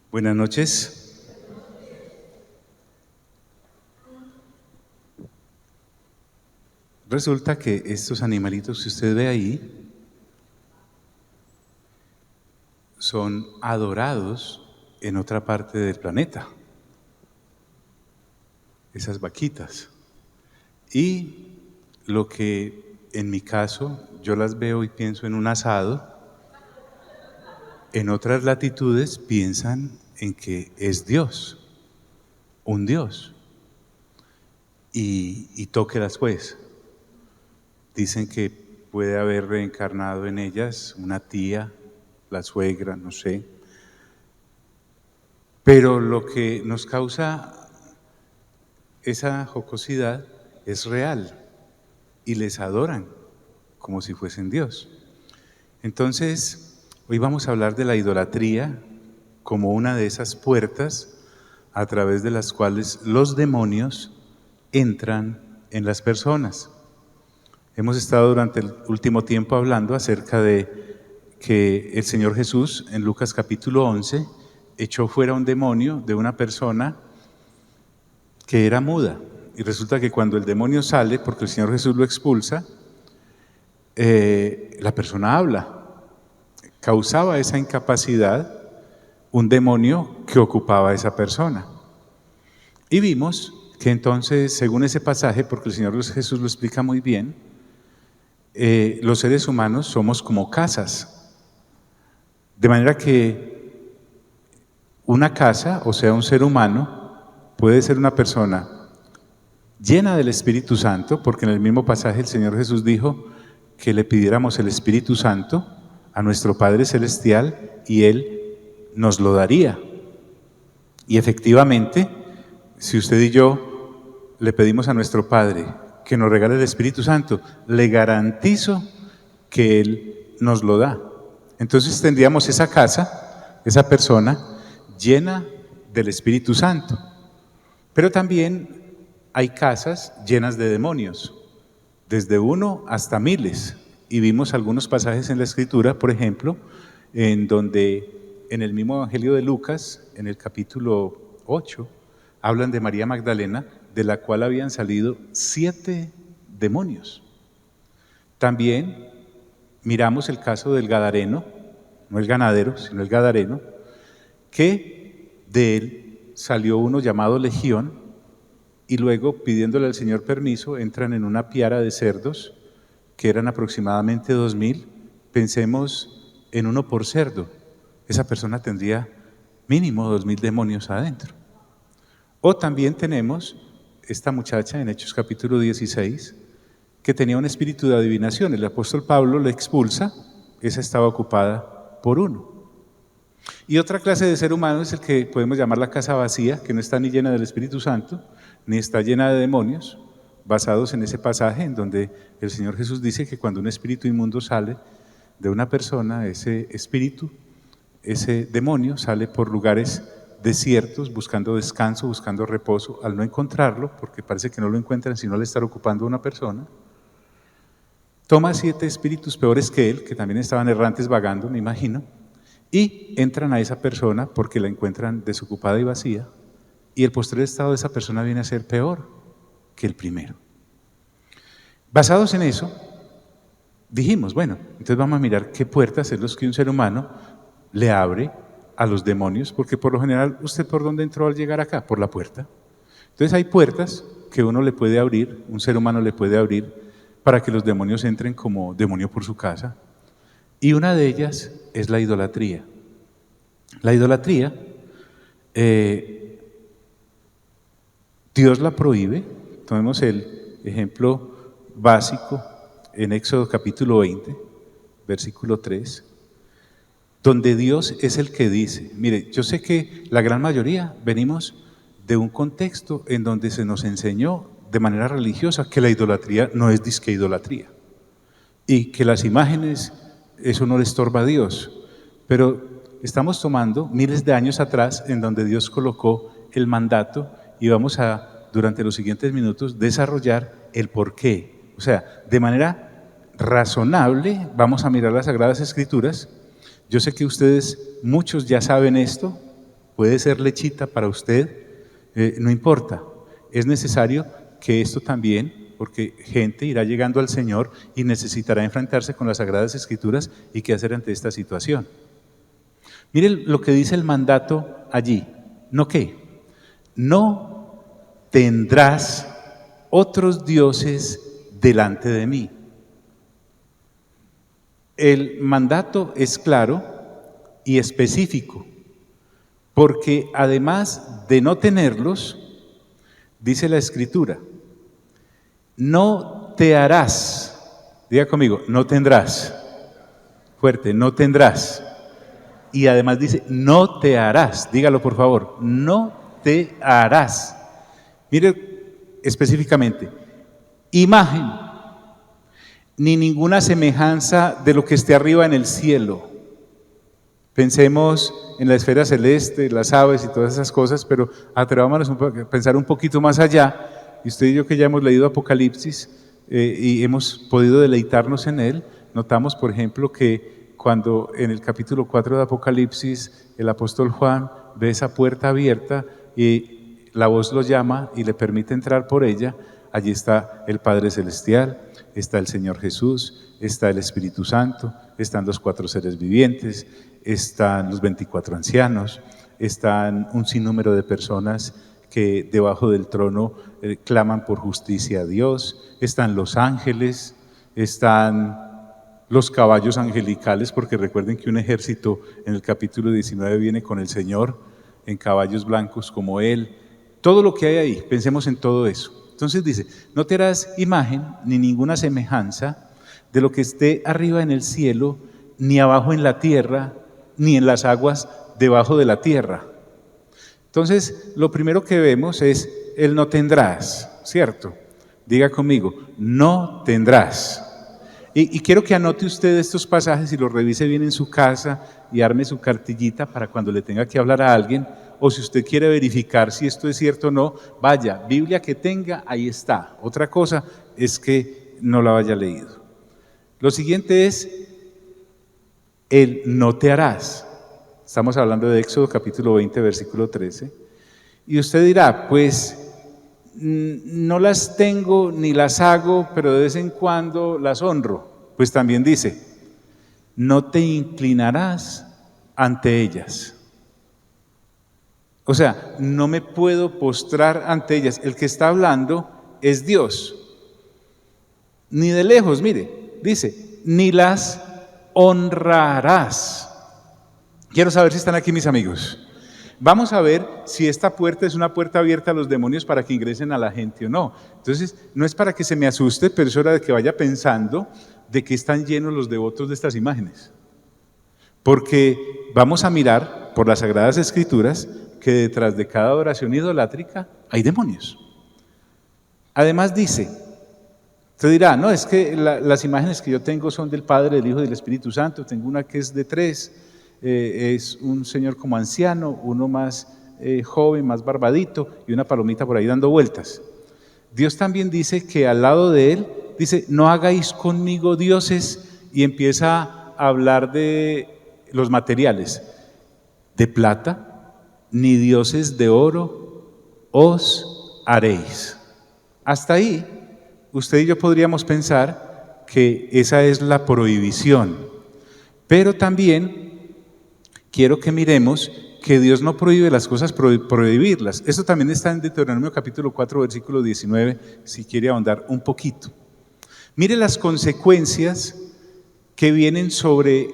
Buenas noches. Resulta que estos animalitos que usted ve ahí son adorados en otra parte del planeta, esas vaquitas. Y lo que en mi caso yo las veo y pienso en un asado, en otras latitudes piensan en que es Dios, un Dios. Y tóquelas pues. Dicen que puede haber reencarnado en ellas una tía, la suegra, no sé. Pero lo que nos causa esa jocosidad es real y les adoran como si fuesen Dios. Entonces, hoy vamos a hablar de la idolatría como una de esas puertas a través de las cuales los demonios entran en las personas. Hemos estado durante el último tiempo hablando acerca de que el Señor Jesús en Lucas capítulo 11 echó fuera un demonio de una persona que era muda. Y resulta que cuando el demonio sale, porque el Señor Jesús lo expulsa, la persona habla. Causaba esa incapacidad un demonio que ocupaba a esa persona. Y vimos que entonces, según ese pasaje, porque el Señor Jesús lo explica muy bien, los seres humanos somos como casas. De manera que una casa, o sea, un ser humano, puede ser una persona llena del Espíritu Santo, porque en el mismo pasaje el Señor Jesús dijo que le pidiéramos el Espíritu Santo a nuestro Padre Celestial y Él nos lo daría. Y efectivamente, si usted y yo le pedimos a nuestro Padre que nos regale el Espíritu Santo, le garantizo que Él nos lo da. Entonces tendríamos esa casa, esa persona llena del Espíritu Santo. Pero también hay casas llenas de demonios, desde 1 hasta miles. Y vimos algunos pasajes en la Escritura, por ejemplo, en donde en el mismo Evangelio de Lucas, en el capítulo 8, hablan de María Magdalena, de la cual habían salido 7 demonios. También miramos el caso del Gadareno, no el ganadero, sino el Gadareno, que de él salió uno llamado Legión, y luego, pidiéndole al Señor permiso, entran en una piara de cerdos, que eran aproximadamente 2000. Pensemos en 1 por cerdo. Esa persona tendría mínimo 2000 demonios adentro. O también tenemos esta muchacha en Hechos capítulo 16, que tenía un espíritu de adivinación. El apóstol Pablo la expulsa, esa estaba ocupada por 1. Y otra clase de ser humano es el que podemos llamar la casa vacía, que no está ni llena del Espíritu Santo, ni está llena de demonios, basados en ese pasaje en donde el Señor Jesús dice que cuando un espíritu inmundo sale de una persona, ese espíritu, ese demonio sale por lugares desiertos, buscando descanso, buscando reposo. Al no encontrarlo, porque parece que no lo encuentran sino al estar ocupando a una persona, toma 7 espíritus peores que él, que también estaban errantes vagando, me imagino, y entran a esa persona porque la encuentran desocupada y vacía, y el postrer estado de esa persona viene a ser peor que el primero. Basados en eso, dijimos, bueno, entonces vamos a mirar qué puertas es los que un ser humano le abre a los demonios, porque por lo general, ¿usted por dónde entró al llegar acá? Por la puerta. Entonces hay puertas que uno le puede abrir, un ser humano le puede abrir, para que los demonios entren como demonio por su casa. Y una de ellas es la idolatría. La idolatría, Dios la prohíbe. Tomemos el ejemplo básico en Éxodo capítulo 20, versículo 3, donde Dios es el que dice, mire, yo sé que la gran mayoría venimos de un contexto en donde se nos enseñó de manera religiosa que la idolatría no es disque idolatría y que las imágenes, eso no le estorba a Dios, pero estamos tomando miles de años atrás en donde Dios colocó el mandato y vamos a, durante los siguientes minutos, desarrollar el por qué. O sea, de manera razonable vamos a mirar las Sagradas Escrituras. Yo sé que ustedes, muchos ya saben esto, puede ser lechita para usted, no importa. Es necesario que esto también, porque gente irá llegando al Señor y necesitará enfrentarse con las Sagradas Escrituras y qué hacer ante esta situación. Miren lo que dice el mandato allí. ¿No qué? No tendrás otros dioses delante de mí. El mandato es claro y específico, porque además de no tenerlos, dice la Escritura, no te harás, diga conmigo, no tendrás, fuerte, no tendrás, y además dice, no te harás, dígalo por favor, no te harás. Mire específicamente, imagen, ni ninguna semejanza de lo que esté arriba en el cielo. Pensemos en la esfera celeste, las aves y todas esas cosas, pero atrevámonos a pensar un poquito más allá. Y usted y yo que ya hemos leído Apocalipsis y hemos podido deleitarnos en él, notamos, por ejemplo, que cuando en el capítulo 4 de Apocalipsis el apóstol Juan ve esa puerta abierta y la voz lo llama y le permite entrar por ella, allí está el Padre Celestial, está el Señor Jesús, está el Espíritu Santo, están los 4 seres vivientes, están los 24 ancianos, están un sinnúmero de personas que debajo del trono claman por justicia a Dios, están los ángeles, están los caballos angelicales, porque recuerden que un ejército en el capítulo 19 viene con el Señor en caballos blancos como Él. Todo lo que hay ahí, pensemos en todo eso. Entonces dice, no te harás imagen ni ninguna semejanza de lo que esté arriba en el cielo, ni abajo en la tierra, ni en las aguas debajo de la tierra. Entonces, lo primero que vemos es el no tendrás, ¿cierto? Diga conmigo, no tendrás. Y quiero que anote usted estos pasajes y los revise bien en su casa y arme su cartillita para cuando le tenga que hablar a alguien, o si usted quiere verificar si esto es cierto o no, vaya, Biblia que tenga, ahí está. Otra cosa es que no la haya leído. Lo siguiente es el no te harás. Estamos hablando de Éxodo capítulo 20, versículo 13. Y usted dirá, pues no las tengo ni las hago, pero de vez en cuando las honro. Pues también dice, no te inclinarás ante ellas. O sea, no me puedo postrar ante ellas. El que está hablando es Dios. Ni de lejos, mire, dice, ni las honrarás. Quiero saber si están aquí mis amigos. Vamos a ver si esta puerta es una puerta abierta a los demonios para que ingresen a la gente o no. Entonces, no es para que se me asuste, pero es hora de que vaya pensando de que están llenos los devotos de estas imágenes. Porque vamos a mirar por las Sagradas Escrituras que detrás de cada adoración idolátrica hay demonios. Además dice, usted dirá, no, es que las imágenes que yo tengo son del Padre, del Hijo y del Espíritu Santo. Tengo una que es de 3, es un señor como anciano, uno más joven, más barbadito y una palomita por ahí dando vueltas. Dios también dice que al lado de él, dice, no hagáis conmigo dioses, y empieza a hablar de los materiales, de plata, ni dioses de oro os haréis. Hasta ahí, usted y yo podríamos pensar que esa es la prohibición, pero también quiero que miremos que Dios no prohíbe las cosas por prohibirlas. Eso también está en Deuteronomio capítulo 4, versículo 19, si quiere ahondar un poquito. Mire las consecuencias que vienen sobre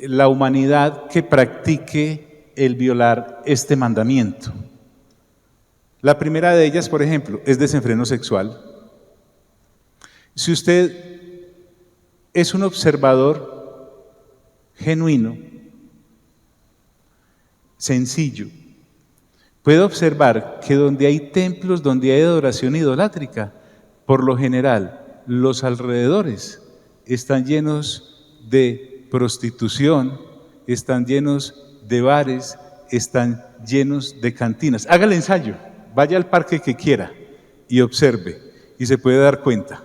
la humanidad que practique el violar este mandamiento. La primera de ellas, por ejemplo, es desenfreno sexual. Si usted es un observador genuino, sencillo, puede observar que donde hay templos, donde hay adoración idolátrica, por lo general, los alrededores están llenos de prostitución, están llenos de bares, están llenos de cantinas. Haga el ensayo, vaya al parque que quiera y observe y se puede dar cuenta.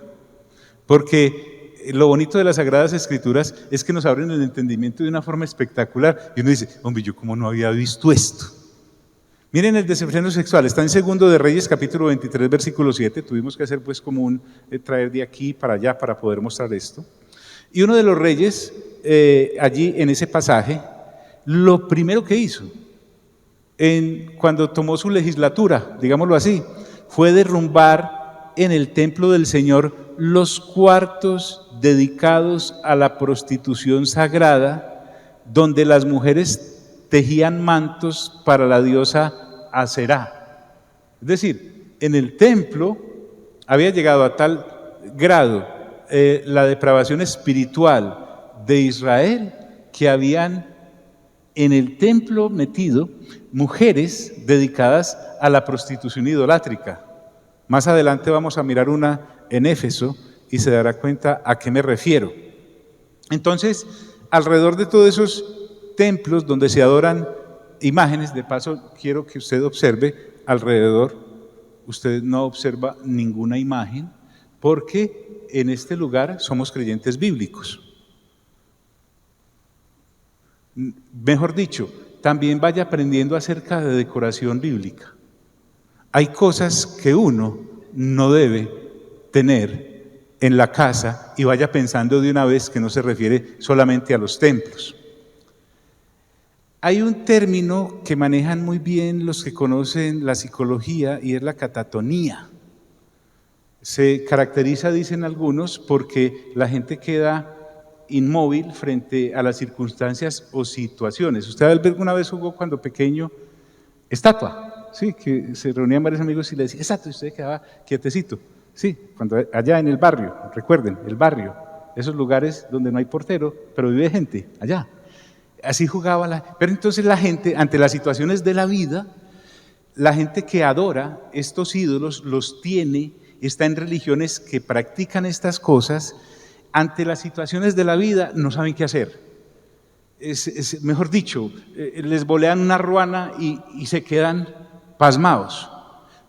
Porque lo bonito de las Sagradas Escrituras es que nos abren el entendimiento de una forma espectacular. Y uno dice, hombre, yo cómo no había visto esto. Miren el desenfreno sexual, está en Segundo de Reyes, capítulo 23, versículo 7. Tuvimos que hacer pues como traer de aquí para allá para poder mostrar esto. Y uno de los reyes, allí en ese pasaje, lo primero que hizo, cuando tomó su legislatura, digámoslo así, fue derrumbar en el templo del Señor los cuartos dedicados a la prostitución sagrada, donde las mujeres tejían mantos para la diosa Aserá. Es decir, en el templo había llegado a tal grado la depravación espiritual de Israel que habían en el templo metido mujeres dedicadas a la prostitución idolátrica. Más adelante vamos a mirar una en Éfeso y se dará cuenta a qué me refiero. Entonces, alrededor de todos esos templos donde se adoran imágenes, de paso quiero que usted observe alrededor, usted no observa ninguna imagen, porque en este lugar somos creyentes bíblicos. Mejor dicho, también vaya aprendiendo acerca de decoración bíblica. Hay cosas que uno no debe tener en la casa y vaya pensando de una vez que no se refiere solamente a los templos. Hay un término que manejan muy bien los que conocen la psicología y es la catatonía. Se caracteriza, dicen algunos, porque la gente queda inmóvil frente a las circunstancias o situaciones. ¿Usted alguna vez jugó cuando pequeño estatua? Sí, que se reunían varios amigos y le decían, exacto, y usted quedaba quietecito. Sí, cuando allá en el barrio, recuerden, el barrio, esos lugares donde no hay portero, pero vive gente, allá. Así jugaba pero entonces la gente, ante las situaciones de la vida, la gente que adora estos ídolos, los tiene, está en religiones que practican estas cosas, ante las situaciones de la vida no saben qué hacer. Mejor dicho, les bolean una ruana y se quedan pasmados.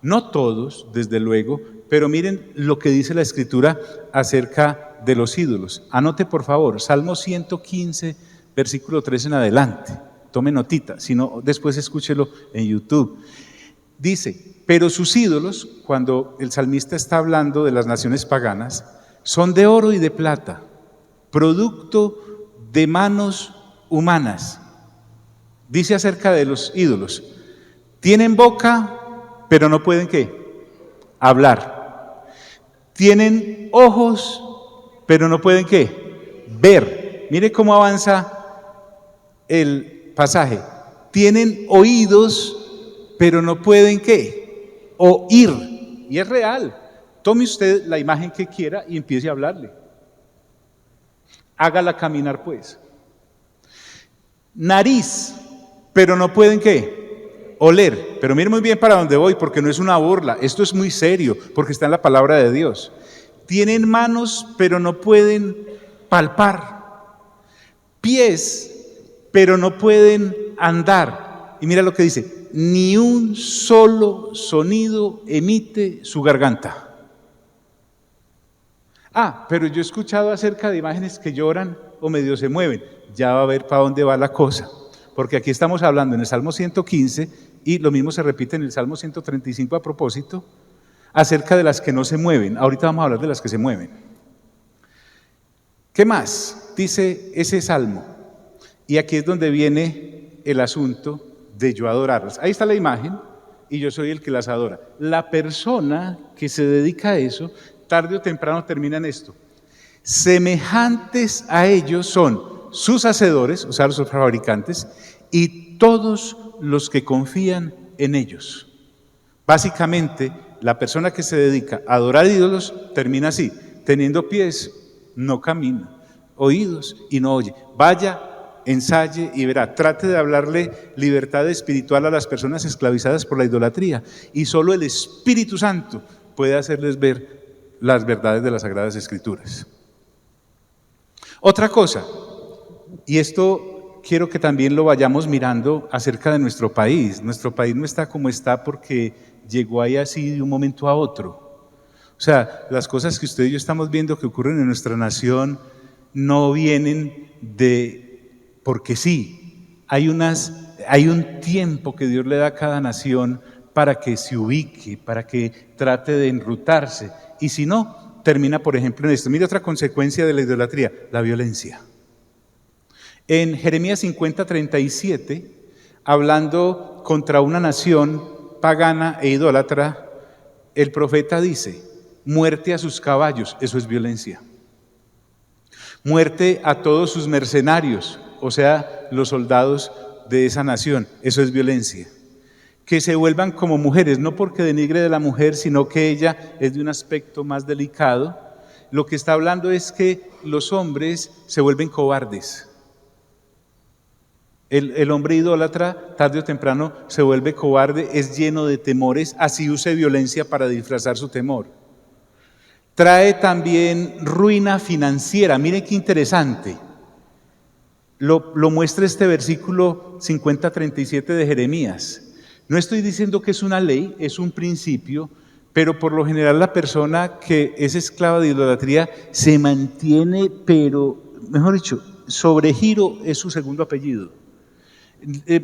No todos, desde luego, pero miren lo que dice la Escritura acerca de los ídolos. Anote por favor, Salmo 115, versículo 3 en adelante. Tome notita, si no, después escúchelo en YouTube. Dice, pero sus ídolos, cuando el salmista está hablando de las naciones paganas, son de oro y de plata, producto de manos humanas. Dice acerca de los ídolos, tienen boca, pero no pueden ¿qué? Hablar. Tienen ojos, pero no pueden ¿qué? Ver. Mire cómo avanza el pasaje. Tienen oídos, pero no pueden ¿qué? Oír. Y es real. Tome usted la imagen que quiera y empiece a hablarle. Hágala caminar pues. Nariz, pero no pueden ¿qué? Oler. Pero mire muy bien para dónde voy, porque no es una burla. Esto es muy serio, porque está en la palabra de Dios. Tienen manos, pero no pueden palpar. Pies, pero no pueden andar. Y mira lo que dice, ni un solo sonido emite su garganta. Pero yo he escuchado acerca de imágenes que lloran o medio se mueven. Ya va a ver para dónde va la cosa. Porque aquí estamos hablando en el Salmo 115 y lo mismo se repite en el Salmo 135 a propósito, acerca de las que no se mueven. Ahorita vamos a hablar de las que se mueven. ¿Qué más dice ese Salmo? Y aquí es donde viene el asunto de yo adorarlas. Ahí está la imagen y yo soy el que las adora. La persona que se dedica a eso, tarde o temprano termina en esto. Semejantes a ellos son sus hacedores, o sea, los fabricantes, y todos los que confían en ellos. Básicamente, la persona que se dedica a adorar ídolos termina así, teniendo pies, no camina, oídos y no oye. Vaya, ensaye y verá, trate de hablarle libertad espiritual a las personas esclavizadas por la idolatría y solo el Espíritu Santo puede hacerles ver las verdades de las Sagradas Escrituras. Otra cosa, y esto quiero que también lo vayamos mirando acerca de nuestro país. Nuestro país no está como está porque llegó ahí así de un momento a otro. O sea, las cosas que usted y yo estamos viendo que ocurren en nuestra nación no vienen de porque sí. Hay unas Hay un tiempo que Dios le da a cada nación para que se ubique, para que trate de enrutarse. Y si no, termina, por ejemplo, en esto. Mire otra consecuencia de la idolatría, la violencia. En Jeremías 50:37, hablando contra una nación pagana e idólatra, el profeta dice: muerte a sus caballos, eso es violencia. Muerte a todos sus mercenarios, o sea, los soldados de esa nación, eso es violencia. Que se vuelvan como mujeres, no porque denigre de la mujer, sino que ella es de un aspecto más delicado. Lo que está hablando es que los hombres se vuelven cobardes. El hombre idólatra, tarde o temprano, se vuelve cobarde, es lleno de temores, así use violencia para disfrazar su temor. Trae también ruina financiera. Miren qué interesante. Lo muestra este versículo 50:37 de Jeremías. No estoy diciendo que es una ley, es un principio, pero por lo general la persona que es esclava de idolatría se mantiene, pero, mejor dicho, Sobregiro es su segundo apellido.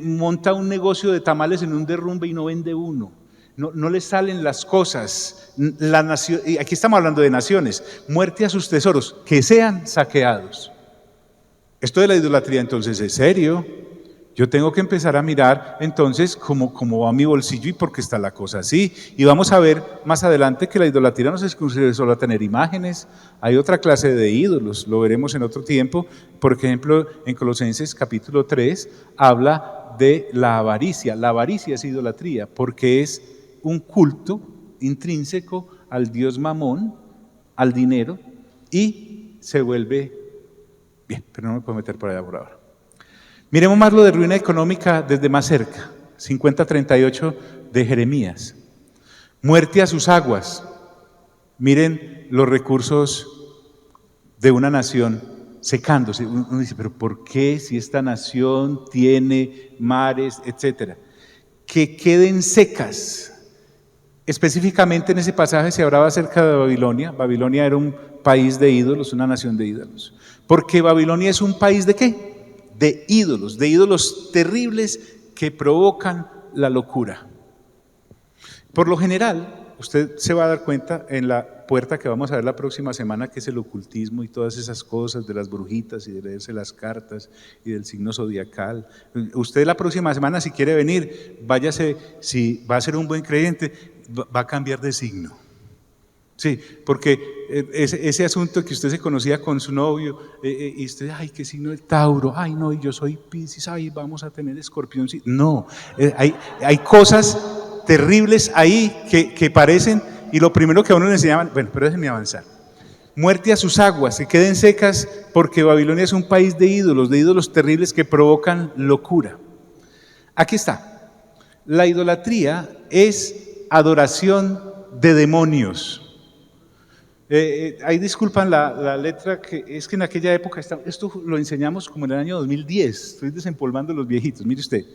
Monta un negocio de tamales en un derrumbe y no vende uno. No le salen las cosas. La nación, y aquí estamos hablando de naciones. Muerte a sus tesoros, que sean saqueados. Esto de la idolatría entonces es serio. Yo tengo que empezar a mirar entonces cómo va mi bolsillo y por qué está la cosa así. Y vamos a ver más adelante que la idolatría no es exclusiva solo a tener imágenes. Hay otra clase de ídolos, lo veremos en otro tiempo. Por ejemplo, en Colosenses capítulo 3 habla de la avaricia. La avaricia es idolatría porque es un culto intrínseco al dios Mamón, al dinero, y se vuelve bien, pero no me puedo meter por allá por ahora. Miremos más lo de ruina económica desde más cerca, 50:38 de Jeremías. Muerte a sus aguas. Miren los recursos de una nación secándose. Uno dice, pero ¿por qué si esta nación tiene mares, etcétera? Que queden secas. Específicamente en ese pasaje se hablaba acerca de Babilonia. Babilonia era un país de ídolos, una nación de ídolos. Porque Babilonia es un país ¿de qué? De ídolos terribles que provocan la locura. Por lo general, usted se va a dar cuenta en la puerta que vamos a ver la próxima semana, que es el ocultismo y todas esas cosas de las brujitas y de leerse las cartas y del signo zodiacal. Usted la próxima semana, si quiere venir, váyase, si va a ser un buen creyente, va a cambiar de signo. Sí, porque ese asunto que usted se conocía con su novio y usted, ay, ¿qué signo es Tauro? Ay, no, y yo soy Piscis, ay, vamos a tener Escorpión. Sí. No, hay cosas terribles ahí que parecen, y lo primero que a uno le enseñaban, bueno, pero déjenme avanzar. Muerte a sus aguas, que queden secas, porque Babilonia es un país de ídolos terribles que provocan locura. Aquí está, la idolatría es adoración de demonios. Ahí disculpan la letra, que es que en aquella época, esto lo enseñamos como en el año 2010, estoy desempolvando los viejitos, mire usted.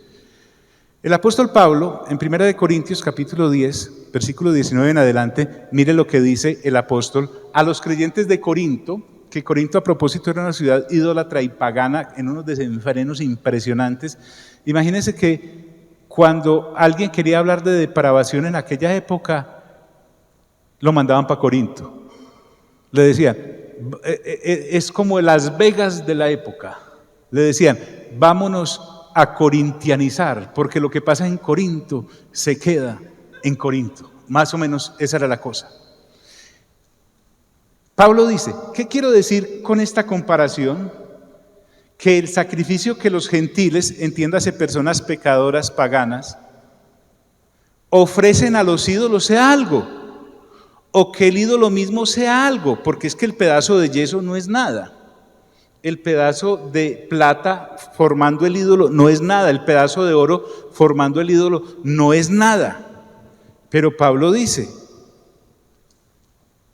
El apóstol Pablo, en 1 Corintios capítulo 10, versículo 19 en adelante, mire lo que dice el apóstol a los creyentes de Corinto, que Corinto a propósito era una ciudad idólatra y pagana en unos desenfrenos impresionantes. Imagínense que cuando alguien quería hablar de depravación en aquella época, lo mandaban para Corinto. Le decían, es como Las Vegas de la época. Le decían, vámonos a corintianizar, porque lo que pasa en Corinto se queda en Corinto. Más o menos esa era la cosa. Pablo dice, ¿qué quiero decir con esta comparación? Que el sacrificio que los gentiles, entiéndase personas pecadoras paganas, ofrecen a los ídolos sea algo. O que el ídolo mismo sea algo, porque es que el pedazo de yeso no es nada. El pedazo de plata formando el ídolo no es nada. El pedazo de oro formando el ídolo no es nada. Pero Pablo dice,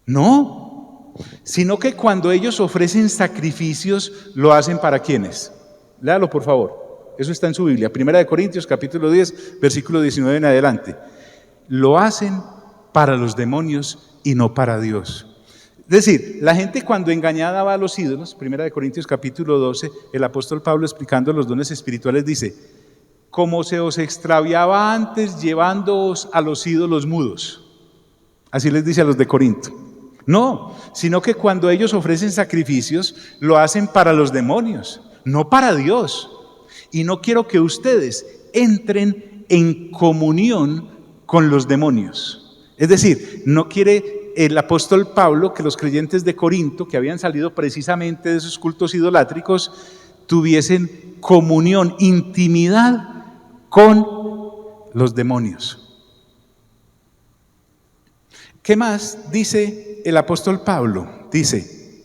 no, sino que cuando ellos ofrecen sacrificios, lo hacen para ¿quiénes? Léalo por favor, eso está en su Biblia, 1 Corintios capítulo 10, versículo 19 en adelante. Lo hacen para los demonios y no para Dios. Es decir, la gente cuando engañada va a los ídolos, 1 Corintios capítulo 12, el apóstol Pablo explicando los dones espirituales dice, como se os extraviaba antes llevándoos a los ídolos mudos. Así les dice a los de Corinto. No, sino que cuando ellos ofrecen sacrificios, lo hacen para los demonios, no para Dios. Y no quiero que ustedes entren en comunión con los demonios. Es decir, no quiere el apóstol Pablo que los creyentes de Corinto, que habían salido precisamente de esos cultos idolátricos, tuviesen comunión, intimidad con los demonios. ¿Qué más dice el apóstol Pablo? Dice,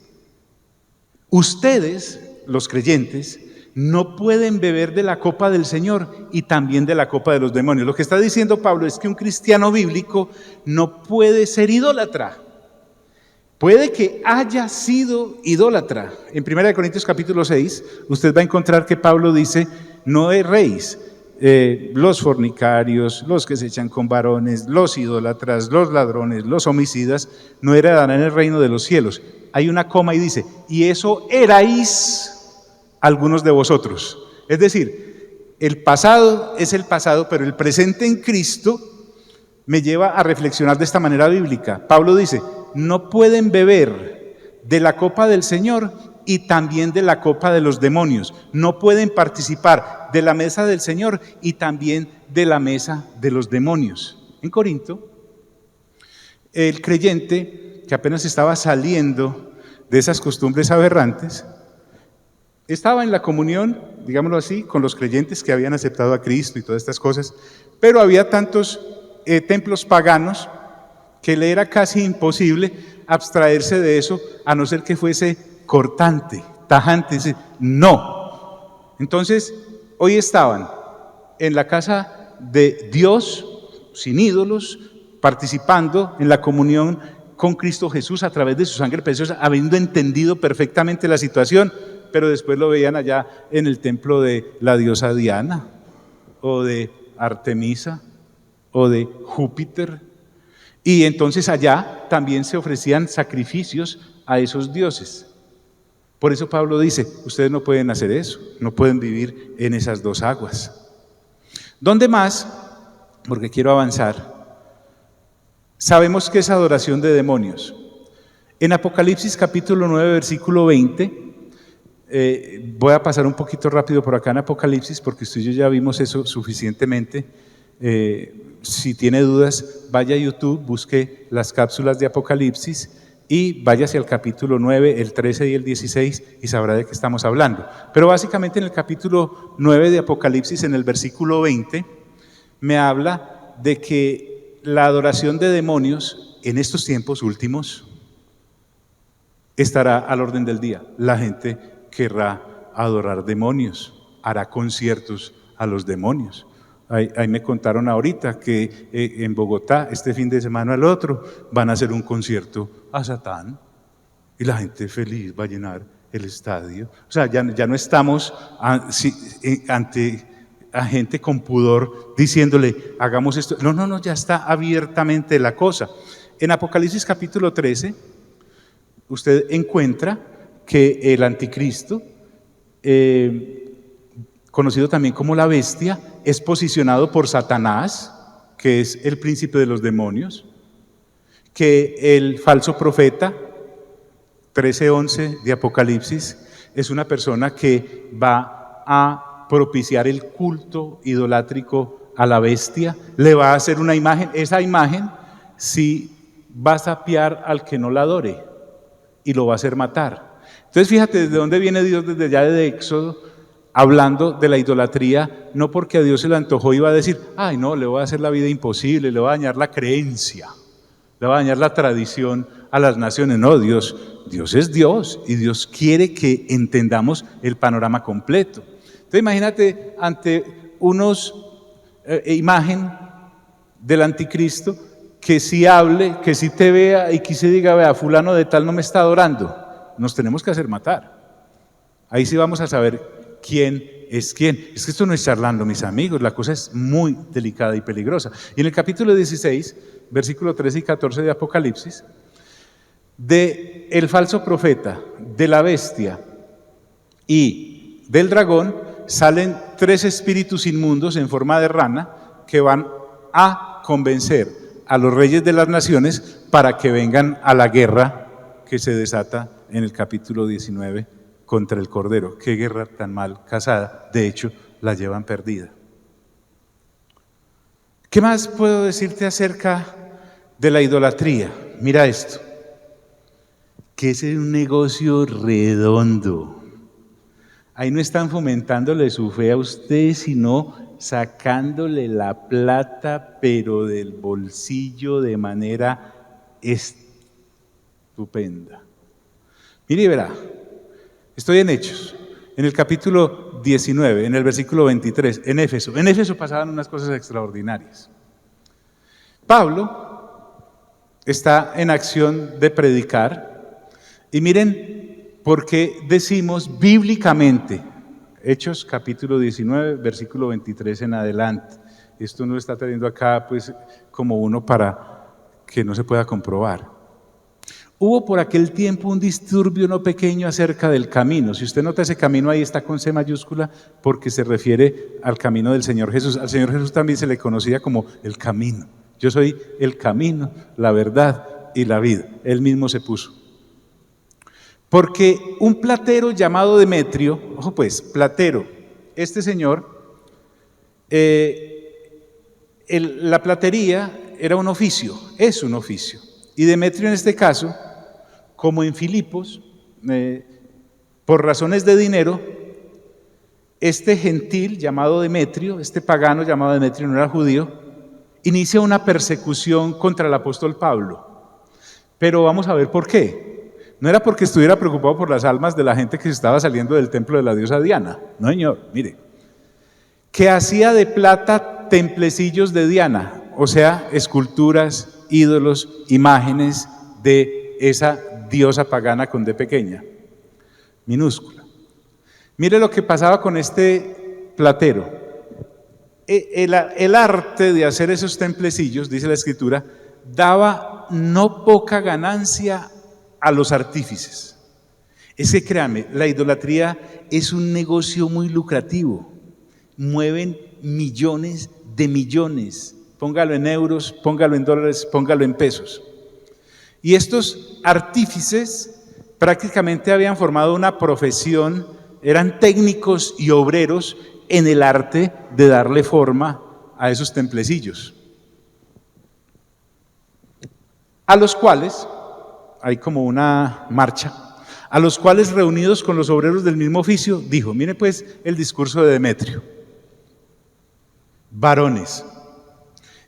ustedes, los creyentes, no pueden beber de la copa del Señor y también de la copa de los demonios. Lo que está diciendo Pablo es que un cristiano bíblico no puede ser idólatra. Puede que haya sido idólatra. En 1 Corintios capítulo 6, usted va a encontrar que Pablo dice, no erréis, los fornicarios, los que se echan con varones, los idólatras, los ladrones, los homicidas, no heredarán el reino de los cielos. Hay una coma y dice, y eso erais algunos de vosotros. Es decir, el pasado es el pasado, pero el presente en Cristo me lleva a reflexionar de esta manera bíblica. Pablo dice, no pueden beber de la copa del Señor y también de la copa de los demonios. No pueden participar de la mesa del Señor y también de la mesa de los demonios. En Corinto, el creyente que apenas estaba saliendo de esas costumbres aberrantes, estaba en la comunión, digámoslo así, con los creyentes que habían aceptado a Cristo y todas estas cosas, pero había tantos templos paganos que le era casi imposible abstraerse de eso, a no ser que fuese cortante, tajante, dice, no. Entonces, hoy estaban en la casa de Dios, sin ídolos, participando en la comunión con Cristo Jesús a través de su sangre preciosa, habiendo entendido perfectamente la situación, pero después lo veían allá en el templo de la diosa Diana, o de Artemisa, o de Júpiter, y entonces allá también se ofrecían sacrificios a esos dioses. Por eso Pablo dice, ustedes no pueden hacer eso, no pueden vivir en esas dos aguas. ¿Dónde más? Porque quiero avanzar. Sabemos que es adoración de demonios. En Apocalipsis capítulo 9, versículo 20, voy a pasar un poquito rápido por acá en Apocalipsis, porque usted y yo ya vimos eso suficientemente. Si tiene dudas, vaya a YouTube, busque las cápsulas de Apocalipsis y váyase al capítulo 9, el 13 y el 16 y sabrá de qué estamos hablando. Pero básicamente en el capítulo 9 de Apocalipsis, en el versículo 20, me habla de que la adoración de demonios en estos tiempos últimos estará al orden del día. La gente querrá adorar demonios, hará conciertos a los demonios. Ahí me contaron ahorita que en Bogotá, este fin de semana al otro, van a hacer un concierto a Satán y la gente feliz va a llenar el estadio. O sea, ya no estamos ante a gente con pudor diciéndole, hagamos esto. No, ya está abiertamente la cosa. En Apocalipsis capítulo 13, usted encuentra que el anticristo, conocido también como la bestia, es posicionado por Satanás, que es el príncipe de los demonios, que el falso profeta, 13:11 de Apocalipsis, es una persona que va a propiciar el culto idolátrico a la bestia, le va a hacer una imagen, esa imagen sí va a sapiar al que no la adore y lo va a hacer matar. Entonces fíjate desde dónde viene Dios, desde allá de Éxodo, hablando de la idolatría, no porque a Dios se le antojó iba a decir, ay no, le voy a hacer la vida imposible, le voy a dañar la creencia, le voy a dañar la tradición a las naciones. No, Dios es Dios y Dios quiere que entendamos el panorama completo. Entonces imagínate ante unos imagen del anticristo que sí hable, que sí te vea y que sí diga, vea, fulano de tal no me está adorando, nos tenemos que hacer matar. Ahí sí vamos a saber quién es quién. Es que esto no es charlando, mis amigos, la cosa es muy delicada y peligrosa. Y en el capítulo 16, versículo 13 y 14 de Apocalipsis, de el falso profeta, de la bestia y del dragón, salen 3 espíritus inmundos en forma de rana que van a convencer a los reyes de las naciones para que vengan a la guerra que se desata en el capítulo 19 contra el Cordero. Qué guerra tan mal casada, de hecho la llevan perdida. ¿Qué más puedo decirte acerca de la idolatría? Mira esto, que es un negocio redondo. Ahí no están fomentándole su fe a usted, sino sacándole la plata, pero del bolsillo de manera estupenda. Mire y verá, estoy en Hechos, en el capítulo 19, en el versículo 23, en Éfeso. En Éfeso pasaban unas cosas extraordinarias. Pablo está en acción de predicar, y miren por qué decimos bíblicamente, Hechos capítulo 19, versículo 23 en adelante. Esto no lo está trayendo acá pues como uno para que no se pueda comprobar. Hubo por aquel tiempo un disturbio no pequeño acerca del camino. Si usted nota, ese camino ahí está con C mayúscula porque se refiere al camino del Señor Jesús. Al Señor Jesús también se le conocía como el camino. Yo soy el camino, la verdad y la vida. Él mismo se puso. Porque un platero llamado Demetrio, ojo pues, platero, este señor, la platería era un oficio, es un oficio. Y Demetrio en este caso, como en Filipos, por razones de dinero, este gentil llamado Demetrio, este pagano llamado Demetrio, no era judío, inicia una persecución contra el apóstol Pablo. Pero vamos a ver por qué. No era porque estuviera preocupado por las almas de la gente que se estaba saliendo del templo de la diosa Diana. No, señor, mire. Que hacía de plata templecillos de Diana, o sea, esculturas, ídolos, imágenes de esa diosa pagana con D pequeña, minúscula. Mire lo que pasaba con este platero. El arte de hacer esos templecillos, dice la Escritura, daba no poca ganancia a los artífices. Es que créanme, la idolatría es un negocio muy lucrativo. Mueven millones de millones. Póngalo en euros, póngalo en dólares, póngalo en pesos. Y estos artífices prácticamente habían formado una profesión, eran técnicos y obreros en el arte de darle forma a esos templecillos, a los cuales hay como una marcha, a los cuales reunidos con los obreros del mismo oficio, dijo, mire pues el discurso de Demetrio: varones,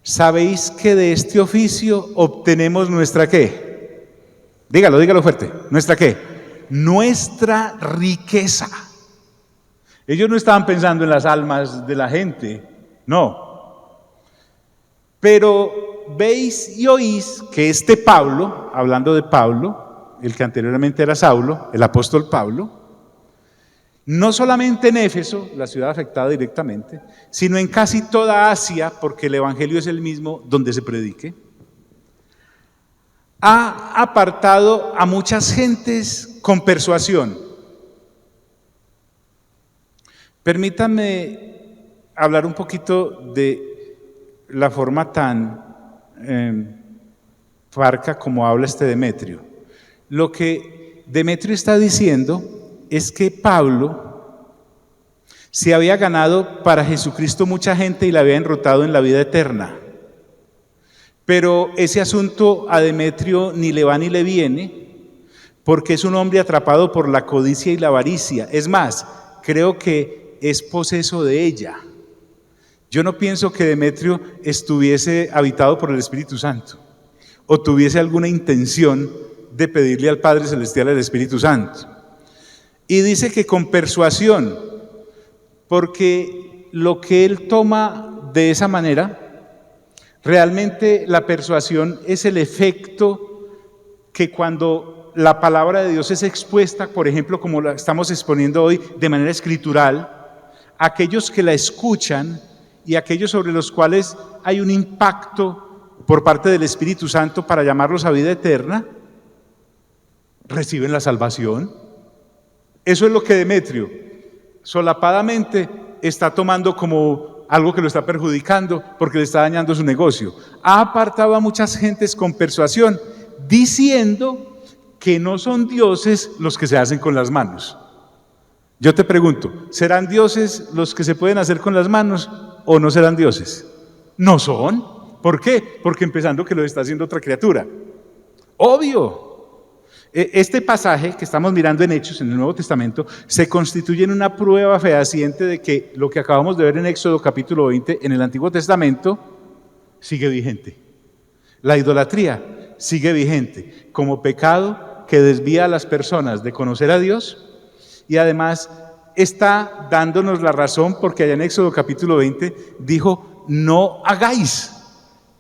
¿sabéis que de este oficio obtenemos nuestra qué? Dígalo, dígalo fuerte. ¿Nuestra qué? Nuestra riqueza. Ellos no estaban pensando en las almas de la gente, no. Pero veis y oís que este Pablo, hablando de Pablo, el que anteriormente era Saulo, el apóstol Pablo, no solamente en Éfeso, la ciudad afectada directamente, sino en casi toda Asia, porque el evangelio es el mismo donde se predique, ha apartado a muchas gentes con persuasión. Permítanme hablar un poquito de la forma tan parca como habla este Demetrio. Lo que Demetrio está diciendo es que Pablo se había ganado para Jesucristo mucha gente y la había enrutado en la vida eterna. Pero ese asunto a Demetrio ni le va ni le viene, porque es un hombre atrapado por la codicia y la avaricia. Es más, creo que es poseso de ella. Yo no pienso que Demetrio estuviese habitado por el Espíritu Santo o tuviese alguna intención de pedirle al Padre Celestial el Espíritu Santo. Y dice que con persuasión, porque lo que él toma de esa manera, realmente la persuasión es el efecto que cuando la palabra de Dios es expuesta, por ejemplo, como la estamos exponiendo hoy de manera escritural, aquellos que la escuchan y aquellos sobre los cuales hay un impacto por parte del Espíritu Santo para llamarlos a vida eterna, reciben la salvación. Eso es lo que Demetrio solapadamente está tomando como algo que lo está perjudicando porque le está dañando su negocio. Ha apartado a muchas gentes con persuasión, diciendo que no son dioses los que se hacen con las manos. Yo te pregunto, ¿serán dioses los que se pueden hacer con las manos o no serán dioses? No son. ¿Por qué? Porque empezando que lo está haciendo otra criatura. Obvio. Este pasaje que estamos mirando en Hechos, en el Nuevo Testamento, se constituye en una prueba fehaciente de que lo que acabamos de ver en Éxodo capítulo 20, en el Antiguo Testamento, sigue vigente. La idolatría sigue vigente como pecado que desvía a las personas de conocer a Dios y además está dándonos la razón porque allá en Éxodo capítulo 20 dijo, no hagáis.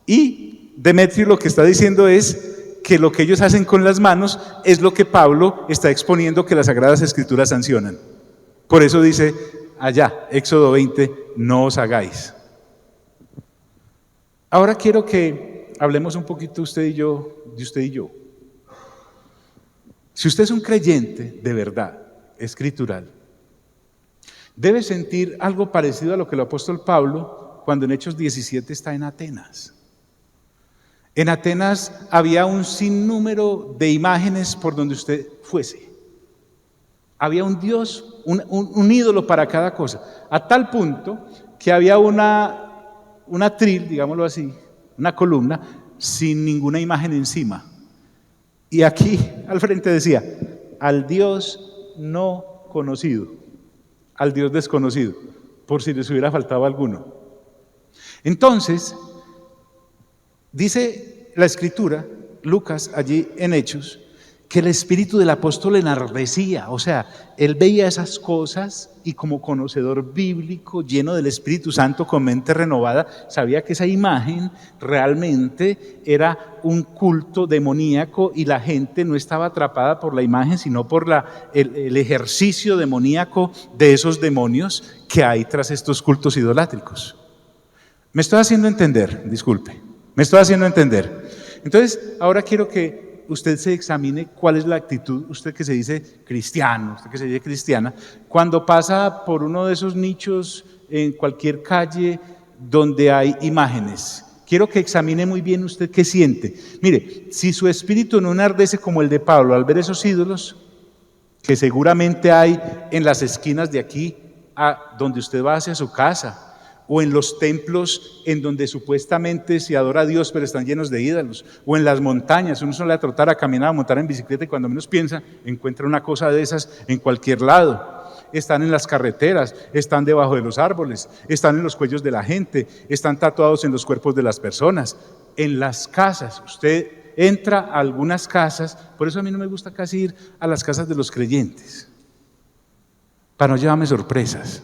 Y Demetrio lo que está diciendo es que lo que ellos hacen con las manos es lo que Pablo está exponiendo que las Sagradas Escrituras sancionan. Por eso dice allá, Éxodo 20, no os hagáis. Ahora quiero que hablemos un poquito usted y yo, de usted y yo. Si usted es un creyente de verdad, escritural, debe sentir algo parecido a lo que el apóstol Pablo, cuando en Hechos 17 está en Atenas. En Atenas había un sinnúmero de imágenes por donde usted fuese. Había un dios, un ídolo para cada cosa, a tal punto que había un atril, digámoslo así, una columna, sin ninguna imagen encima. Y aquí al frente decía, al Dios no conocido, al Dios desconocido, por si les hubiera faltado alguno. Entonces, dice la Escritura, Lucas, allí en Hechos, que el espíritu del apóstol enardecía, o sea, él veía esas cosas y como conocedor bíblico, lleno del Espíritu Santo, con mente renovada, sabía que esa imagen realmente era un culto demoníaco y la gente no estaba atrapada por la imagen, sino por el ejercicio demoníaco de esos demonios que hay tras estos cultos idolátricos. Me estoy haciendo entender, disculpe, me estoy haciendo entender. Entonces, ahora quiero que usted se examine cuál es la actitud, usted que se dice cristiano, usted que se dice cristiana, cuando pasa por uno de esos nichos en cualquier calle donde hay imágenes. Quiero que examine muy bien usted qué siente. Mire, si su espíritu no enardece como el de Pablo al ver esos ídolos, que seguramente hay en las esquinas de aquí, a donde usted va hacia su casa, o en los templos en donde supuestamente se adora a Dios pero están llenos de ídolos, o en las montañas, uno sale a trotar, a caminar, a montar en bicicleta y cuando menos piensa encuentra una cosa de esas en cualquier lado. Están en las carreteras, están debajo de los árboles, están en los cuellos de la gente, están tatuados en los cuerpos de las personas, en las casas. Usted entra a algunas casas, por eso a mí no me gusta casi ir a las casas de los creyentes, para no llevarme sorpresas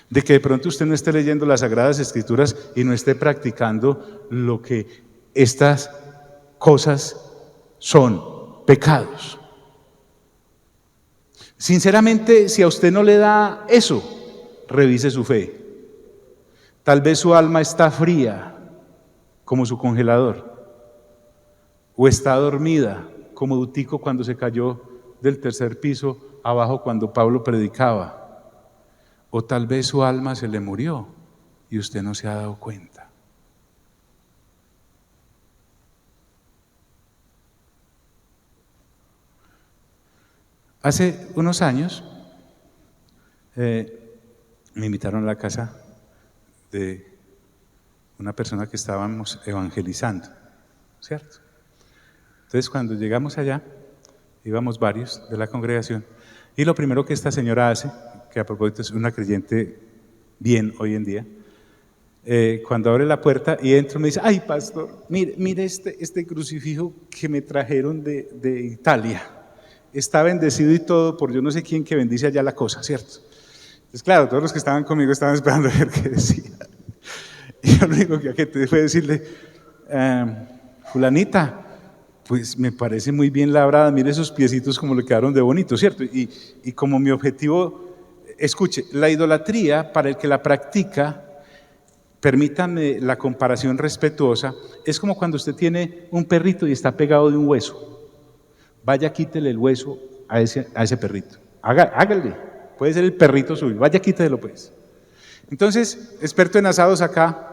de que de pronto usted no esté leyendo las Sagradas Escrituras y no esté practicando lo que estas cosas son, pecados. Sinceramente, si a usted no le da eso, revise su fe. Tal vez su alma está fría, como su congelador, o está dormida, como Utico cuando se cayó del tercer piso abajo cuando Pablo predicaba. O tal vez su alma se le murió y usted no se ha dado cuenta. Hace unos años me invitaron a la casa de una persona que estábamos evangelizando, ¿cierto? Entonces cuando llegamos allá, íbamos varios de la congregación y lo primero que esta señora hace, que a propósito es una creyente bien hoy en día, cuando abre la puerta y entro me dice, ay pastor, mire este crucifijo que me trajeron de Italia, está bendecido y todo por yo no sé quién que bendice allá la cosa, ¿cierto? Entonces claro, todos los que estaban conmigo estaban esperando a ver qué decía. Y yo lo único que tuve fue decirle, fulanita, pues me parece muy bien labrada, mire esos piecitos como le quedaron de bonito, ¿cierto? Y como mi objetivo, escuche, la idolatría para el que la practica, permítanme la comparación respetuosa, es como cuando usted tiene un perrito y está pegado de un hueso. Vaya, quítele el hueso a ese perrito, hágale. puede ser el perrito suyo, vaya quítelo pues. Entonces, experto en asados acá,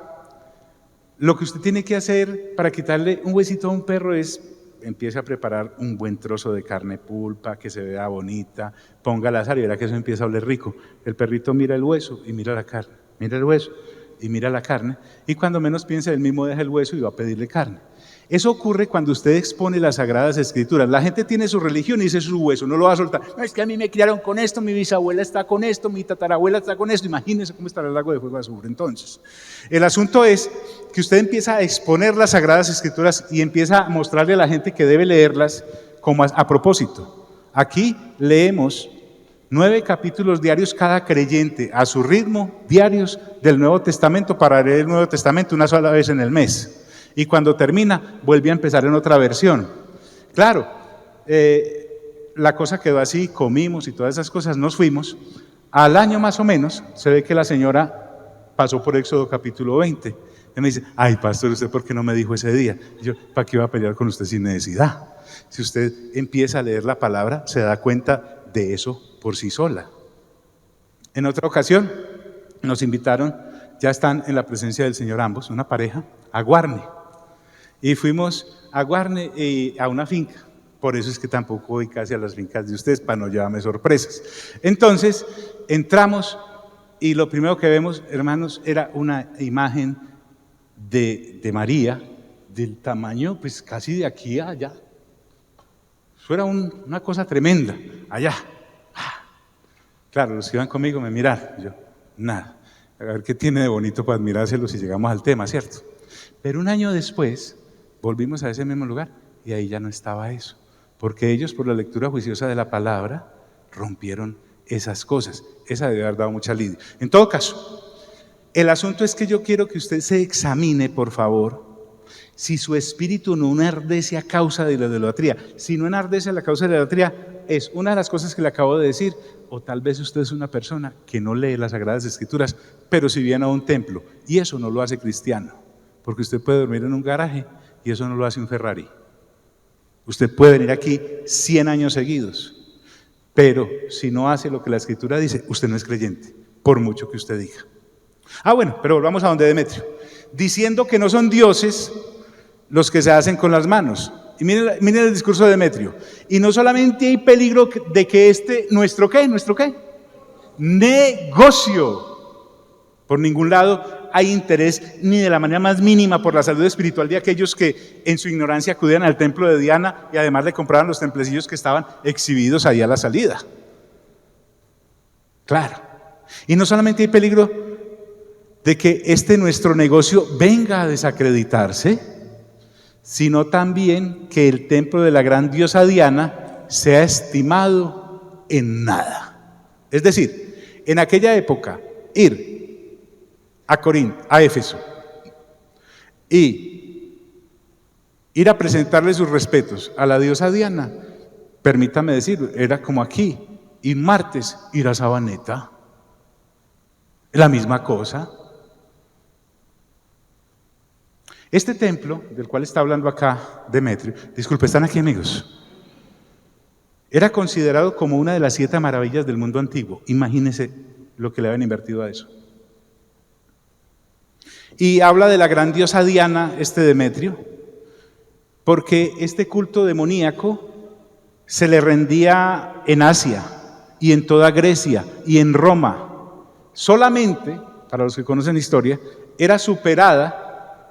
lo que usted tiene que hacer para quitarle un huesito a un perro es, empiece a preparar un buen trozo de carne pulpa, que se vea bonita, ponga la sal y verá que eso empieza a oler rico. El perrito mira el hueso y mira la carne, mira el hueso y mira la carne, y cuando menos piensa, él mismo deja el hueso y va a pedirle carne. Eso ocurre cuando usted expone las Sagradas Escrituras. La gente tiene su religión y ese es su hueso, no lo va a soltar. No, es que a mí me criaron con esto, mi bisabuela está con esto, mi tatarabuela está con esto. Imagínense cómo estará el lago de fuego azul. Entonces, el asunto es que usted empieza a exponer las Sagradas Escrituras y empieza a mostrarle a la gente que debe leerlas como a propósito. Aquí leemos 9 capítulos diarios cada creyente, a su ritmo, diarios del Nuevo Testamento, para leer el Nuevo Testamento una sola vez en el mes. Y cuando termina, vuelve a empezar en otra versión. Claro, la cosa quedó así, comimos y todas esas cosas, nos fuimos. Al año más o menos, se ve que la señora pasó por Éxodo capítulo 20. Y me dice, ay pastor, ¿usted por qué no me dijo ese día? Y yo, ¿para qué iba a pelear con usted sin necesidad? Si usted empieza a leer la palabra, se da cuenta de eso por sí sola. En otra ocasión, nos invitaron, ya están en la presencia del Señor ambos, una pareja, a Guarne. Y fuimos a Guarne a una finca. Por eso es que tampoco voy casi a las fincas de ustedes, para no llevarme sorpresas. Entonces, entramos y lo primero que vemos, hermanos, era una imagen de María, del tamaño, pues casi de aquí a allá. Eso era una cosa tremenda, allá. Claro, los que iban conmigo me miraron, yo, nada. A ver qué tiene de bonito para admirárselo si llegamos al tema, ¿cierto? Pero un año después, volvimos a ese mismo lugar y ahí ya no estaba eso. Porque ellos, por la lectura juiciosa de la palabra, rompieron esas cosas. Esa debe haber dado mucha lidia. En todo caso, el asunto es que yo quiero que usted se examine, por favor, si su espíritu no enardece a causa de la idolatría. Si no enardece a la causa de la idolatría, es una de las cosas que le acabo de decir. O tal vez usted es una persona que no lee las Sagradas Escrituras, pero si viene a un templo, y eso no lo hace cristiano. Porque usted puede dormir en un garaje y eso no lo hace un Ferrari. Usted puede venir aquí 100 años seguidos, pero si no hace lo que la Escritura dice, usted no es creyente, por mucho que usted diga. Bueno, pero volvamos a donde Demetrio, diciendo que no son dioses los que se hacen con las manos. Y miren el discurso de Demetrio. Y no solamente hay peligro de que ¿nuestro qué? Negocio. Por ningún lado hay interés ni de la manera más mínima por la salud espiritual de aquellos que en su ignorancia acudían al templo de Diana y además le compraban los templecillos que estaban exhibidos ahí a la salida. Claro. Y no solamente hay peligro de que nuestro negocio venga a desacreditarse, sino también que el templo de la gran diosa Diana sea estimado en nada. Es decir, en aquella época, ir a Corinto, a Éfeso, y ir a presentarle sus respetos a la diosa Diana, permítame decir, era como aquí, y martes ir a Sabaneta, la misma cosa. Este templo, del cual está hablando acá Demetrio, disculpe, ¿están aquí amigos? Era considerado como una de las 7 maravillas del mundo antiguo. Imagínense lo que le habían invertido a eso. Y habla de la gran diosa Diana, Demetrio, porque este culto demoníaco se le rendía en Asia y en toda Grecia y en Roma. Solamente, para los que conocen historia, era superada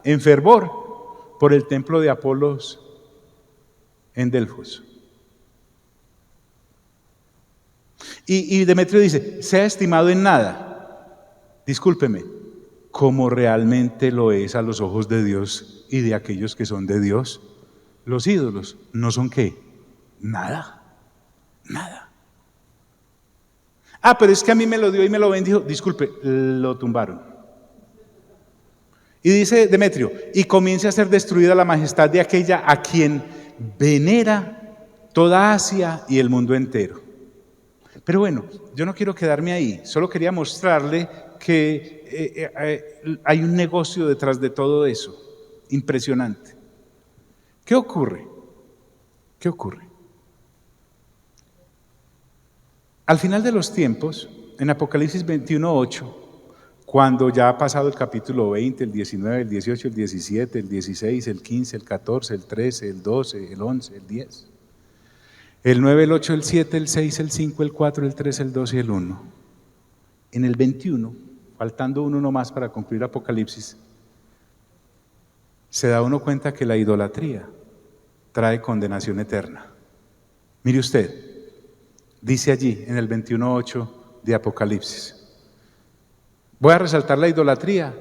en fervor por el templo de Apolos en Delfos. Y Demetrio dice, sea estimado en nada, discúlpeme, como realmente lo es a los ojos de Dios y de aquellos que son de Dios. Los ídolos no son ¿qué? Nada. Pero es que a mí me lo dio y me lo bendijo. Disculpe, lo tumbaron. Y dice Demetrio, y comience a ser destruida la majestad de aquella a quien venera toda Asia y el mundo entero. Pero bueno, yo no quiero quedarme ahí, solo quería mostrarle que hay un negocio detrás de todo eso, impresionante. ¿Qué ocurre? Al final de los tiempos, en Apocalipsis 21:8, cuando ya ha pasado el capítulo 20, el 19, el 18, el 17, el 16, el 15, el 14, el 13, el 12, el 11, el 10, el 9, el 8, el 7, el 6, el 5, el 4, el 3, el 2 y el 1. En el 21, faltando uno nomás para concluir Apocalipsis, se da uno cuenta que la idolatría trae condenación eterna. Mire usted, dice allí en el 21:8 de Apocalipsis. Voy a resaltar la idolatría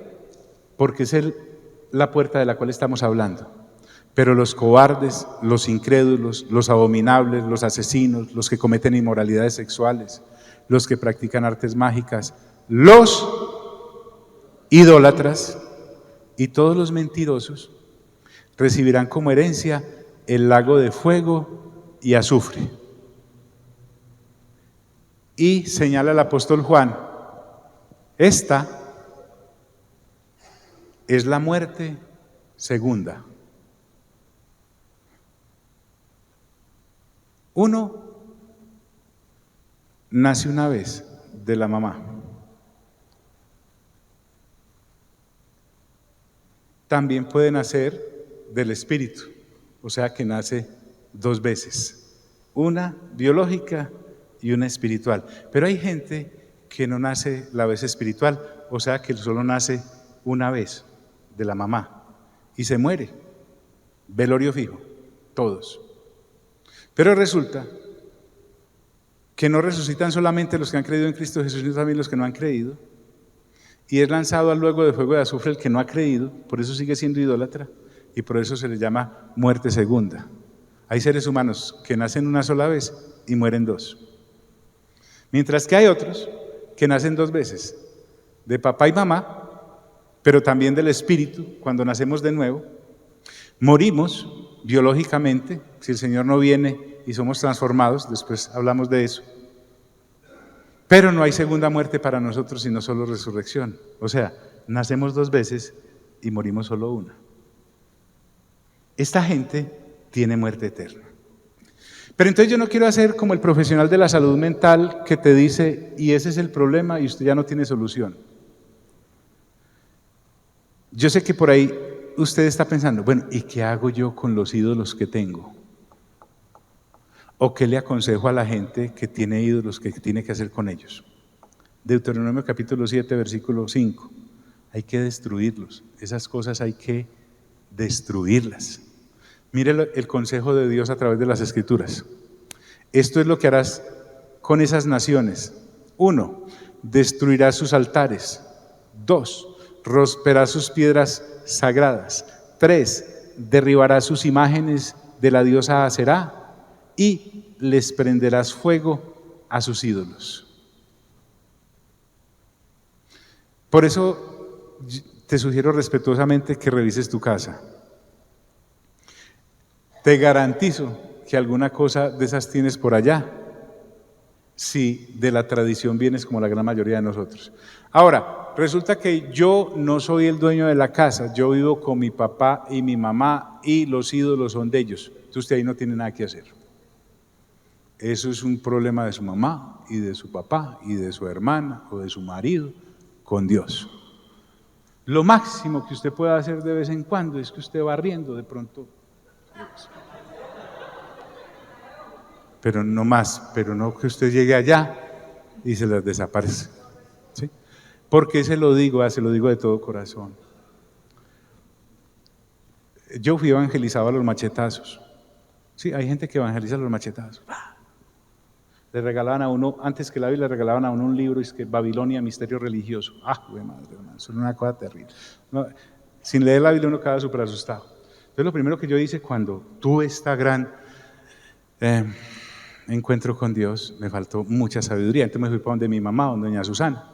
porque es la puerta de la cual estamos hablando. Pero los cobardes, los incrédulos, los abominables, los asesinos, los que cometen inmoralidades sexuales, los que practican artes mágicas, los idólatras y todos los mentirosos recibirán como herencia el lago de fuego y azufre. Y señala el apóstol Juan, esta es la muerte segunda. Uno nace una vez de la mamá. También puede nacer del espíritu, o sea que nace dos veces, una biológica y una espiritual. Pero hay gente que no nace la vez espiritual, o sea que solo nace una vez de la mamá y se muere, velorio fijo, todos. Pero resulta que no resucitan solamente los que han creído en Cristo Jesús, sino también los que no han creído. Y es lanzado al luego de fuego de azufre el que no ha creído, por eso sigue siendo idólatra y por eso se le llama muerte segunda. Hay seres humanos que nacen una sola vez y mueren dos. Mientras que hay otros que nacen dos veces, de papá y mamá, pero también del espíritu, cuando nacemos de nuevo. Morimos biológicamente, si el Señor no viene y somos transformados, después hablamos de eso. Pero no hay segunda muerte para nosotros, sino solo resurrección. O sea, nacemos dos veces y morimos solo una. Esta gente tiene muerte eterna. Pero entonces yo no quiero hacer como el profesional de la salud mental que te dice, y ese es el problema y usted ya no tiene solución. Yo sé que por ahí usted está pensando, bueno, ¿y qué hago yo con los ídolos que tengo? ¿O qué le aconsejo a la gente que tiene ídolos, que tiene que hacer con ellos? Deuteronomio capítulo 7, versículo 5. Hay que destruirlos. Esas cosas hay que destruirlas. Mire el consejo de Dios a través de las Escrituras. Esto es lo que harás con esas naciones. 1. Destruirás sus altares. 2. Romperás sus piedras sagradas. 3. Derribarás sus imágenes de la diosa Aserá y les prenderás fuego a sus ídolos. Por eso te sugiero respetuosamente que revises tu casa. Te garantizo que alguna cosa de esas tienes por allá, si de la tradición vienes como la gran mayoría de nosotros. Ahora, resulta que yo no soy el dueño de la casa, yo vivo con mi papá y mi mamá y los ídolos son de ellos. Entonces usted ahí no tiene nada que hacer. Eso es un problema de su mamá y de su papá y de su hermana o de su marido con Dios. Lo máximo que usted puede hacer de vez en cuando es que usted va riendo de pronto. Pero no más, pero no que usted llegue allá y se les desaparece. ¿Sí? ¿Por qué se lo digo? Se lo digo de todo corazón. Yo fui evangelizado a los machetazos. Sí, hay gente que evangeliza a los machetazos. Le regalaban a uno, antes que la Biblia, le regalaban a uno un libro, es que Babilonia, misterio religioso. Güey, madre, hermano, eso es una cosa terrible. No, sin leer la Biblia uno queda súper asustado. Entonces lo primero que yo hice cuando tuve esta gran encuentro con Dios, me faltó mucha sabiduría. Entonces me fui para donde mi mamá, donde doña Susana.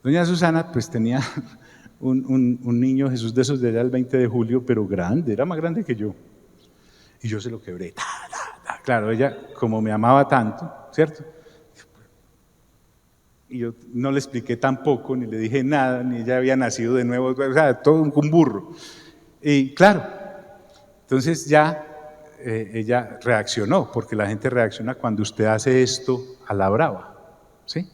Doña Susana pues tenía un niño Jesús de esos de allá el 20 de julio, pero grande, era más grande que yo. Y yo se lo quebré. Claro, ella como me amaba tanto, ¿cierto? Y yo no le expliqué tampoco, ni le dije nada, ni ella había nacido de nuevo, o sea, todo un burro. Y claro, entonces ya ella reaccionó, porque la gente reacciona cuando usted hace esto a la brava, ¿sí?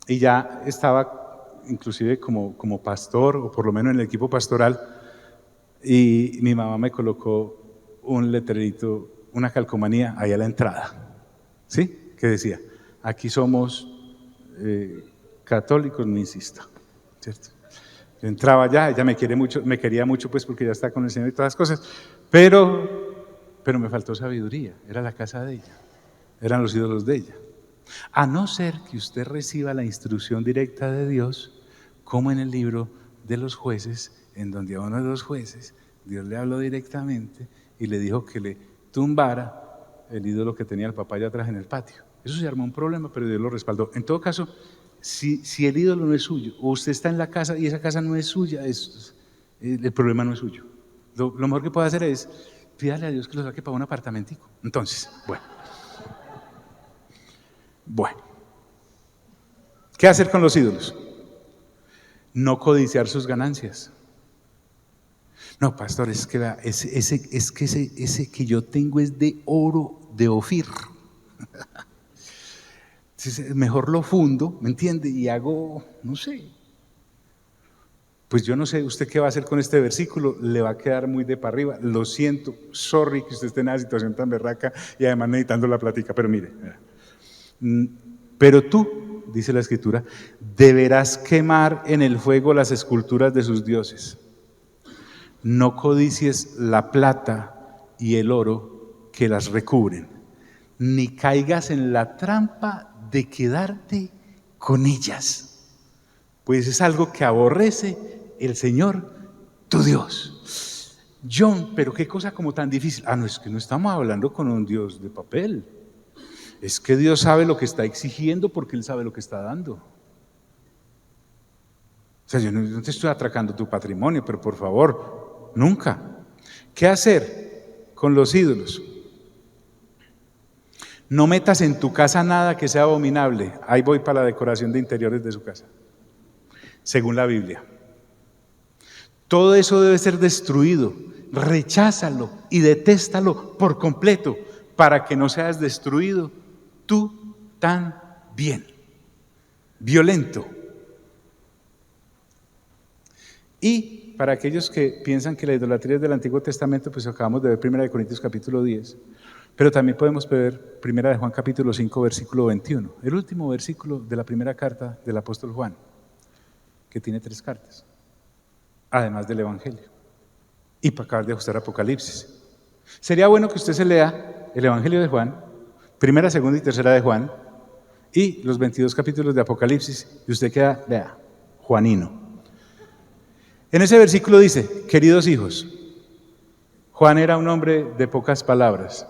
Y ya estaba inclusive como pastor, o por lo menos en el equipo pastoral, y mi mamá me colocó un letrerito, una calcomanía ahí a la entrada, ¿sí? Que decía, aquí somos católicos, no insista, ¿cierto? Yo entraba allá, ella me quería mucho pues porque ya está con el Señor y todas las cosas, pero me faltó sabiduría, era la casa de ella, eran los ídolos de ella. A no ser que usted reciba la instrucción directa de Dios, como en el libro de los jueces, en donde a uno de los jueces Dios le habló directamente y le dijo que le tumbara el ídolo que tenía el papá allá atrás en el patio. Eso se armó un problema, pero Dios lo respaldó. En todo caso, si el ídolo no es suyo, o usted está en la casa y esa casa no es suya, el problema no es suyo. Lo mejor que puede hacer es pídale a Dios que lo saque para un apartamentico. Entonces, bueno, ¿qué hacer con los ídolos? No codiciar sus ganancias. No, pastor, es que ese que yo tengo es de oro de Ofir. Mejor lo fundo, ¿me entiende? Y hago, no sé. Pues yo no sé, ¿usted qué va a hacer con este versículo? Le va a quedar muy de para arriba. Lo siento, sorry que usted esté en una situación tan berraca y además necesitando la plática, pero mire. Pero tú, dice la Escritura, deberás quemar en el fuego las esculturas de sus dioses. No codicies la plata y el oro que las recubren, ni caigas en la trampa de quedarte con ellas, pues es algo que aborrece el Señor tu Dios. John, pero qué cosa como tan difícil. No, es que no estamos hablando con un Dios de papel. Es que Dios sabe lo que está exigiendo porque Él sabe lo que está dando. O sea, yo no te estoy atracando tu patrimonio, pero por favor, nunca. ¿Qué hacer con los ídolos? No metas en tu casa nada que sea abominable. Ahí voy para la decoración de interiores de su casa, según la Biblia. Todo eso debe ser destruido. Recházalo y detéstalo por completo para que no seas destruido tú también. Violento. Y para aquellos que piensan que la idolatría es del Antiguo Testamento, pues acabamos de ver 1 Corintios capítulo 10, pero también podemos ver 1 Juan capítulo 5 versículo 21, el último versículo de la primera carta del apóstol Juan, que tiene 3 cartas, además del Evangelio, y para acabar de ajustar Apocalipsis. Sería bueno que usted se lea el Evangelio de Juan, 1, 2 y 3 de Juan, y los 22 capítulos de Apocalipsis, y usted queda, vea, Juanino. En ese versículo dice, queridos hijos, Juan era un hombre de pocas palabras,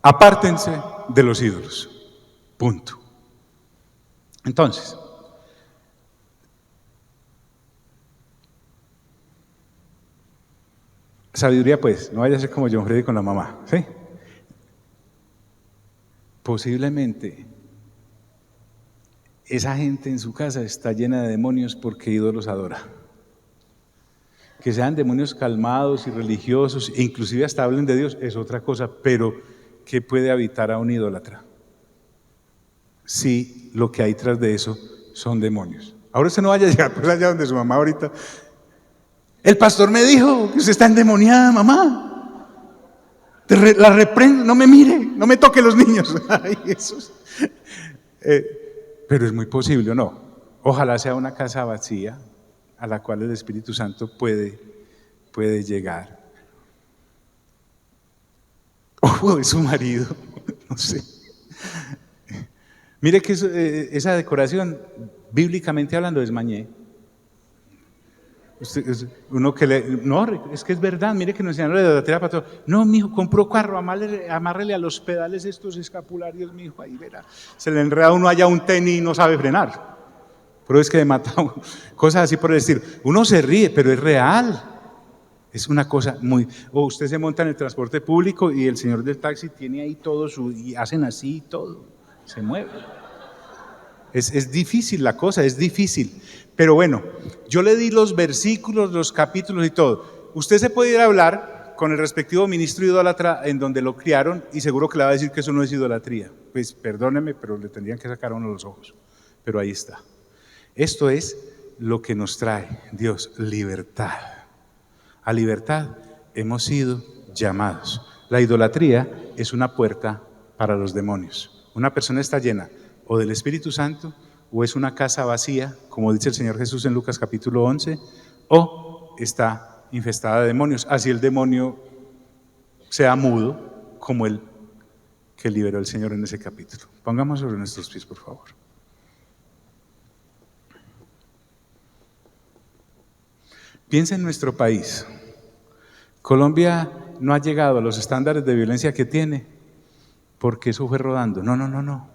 apártense de los ídolos, punto. Entonces, sabiduría pues, no vaya a ser como John Freddy con la mamá, ¿sí? Posiblemente esa gente en su casa está llena de demonios porque ídolos adora. Que sean demonios calmados y religiosos, e inclusive hasta hablen de Dios, es otra cosa, pero ¿qué puede habitar a un idólatra? Si lo que hay tras de eso son demonios. Ahora usted no vaya a llegar pues allá donde su mamá ahorita. El pastor me dijo que usted está endemoniada, mamá. La reprendo, no me mire, no me toque los niños. Ay, Jesús. Pero es muy posible, ¿o no? Ojalá sea una casa vacía a la cual el Espíritu Santo puede llegar. O de su marido, no sé. Mire que esa decoración, bíblicamente hablando, es mañé. Uno que no, es que es verdad, mire que nos enseñaron la idolatría para todo. No, mijo, compró carro, amárrele a los pedales estos escapularios, mijo, ahí verá. Se le enreda uno allá un tenis y no sabe frenar. Pero es que de matado, cosas así por decir. Uno se ríe, pero es real. Es una cosa muy... O usted se monta en el transporte público y el señor del taxi tiene ahí todo y hacen así y todo. Se mueve. Es difícil la cosa, es difícil. Pero bueno, yo le di los versículos, los capítulos y todo. Usted se puede ir a hablar con el respectivo ministro idólatra en donde lo criaron y seguro que le va a decir que eso no es idolatría. Pues perdóneme, pero le tendrían que sacar a uno los ojos. Pero ahí está. Esto es lo que nos trae Dios, libertad. A libertad hemos sido llamados. La idolatría es una puerta para los demonios. Una persona está llena o del Espíritu Santo o es una casa vacía, como dice el Señor Jesús en Lucas capítulo 11, o está infestada de demonios. Así el demonio sea mudo, como el que liberó el Señor en ese capítulo. Pongamos sobre nuestros pies, por favor. Piensa en nuestro país. Colombia no ha llegado a los estándares de violencia que tiene porque eso fue rodando. No.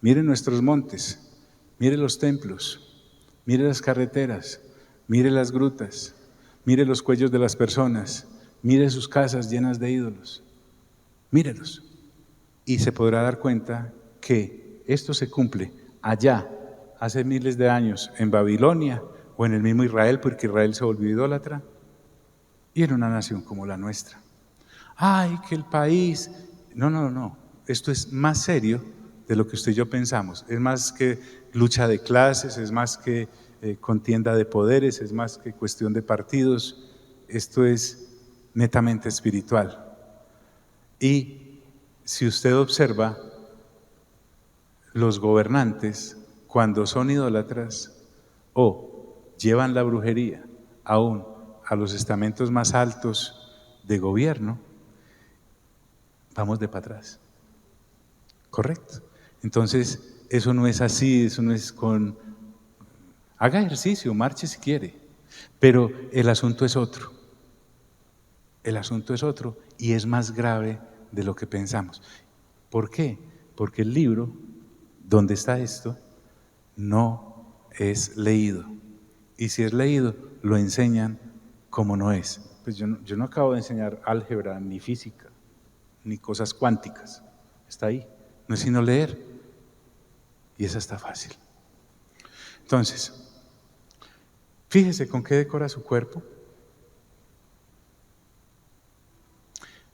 Mire nuestros montes, mire los templos, mire las carreteras, mire las grutas, mire los cuellos de las personas, mire sus casas llenas de ídolos. Mírelos. Y se podrá dar cuenta que esto se cumple allá, hace miles de años, en Babilonia o en el mismo Israel, porque Israel se volvió idólatra, y en una nación como la nuestra. ¡Ay, que el país! No. Esto es más serio de lo que usted y yo pensamos. Es más que lucha de clases, es más que contienda de poderes, es más que cuestión de partidos. Esto es netamente espiritual. Y si usted observa, los gobernantes, cuando son idólatras o llevan la brujería aún a los estamentos más altos de gobierno, vamos de para atrás. ¿Correcto? Entonces, eso no es así, eso no es con... Haga ejercicio, marche si quiere, pero el asunto es otro. El asunto es otro y es más grave de lo que pensamos. ¿Por qué? Porque el libro donde está esto no es leído. Y si es leído, lo enseñan como no es. Pues yo no acabo de enseñar álgebra, ni física, ni cosas cuánticas. Está ahí. No es sino leer. Y esa está fácil. Entonces, fíjese con qué decora su cuerpo.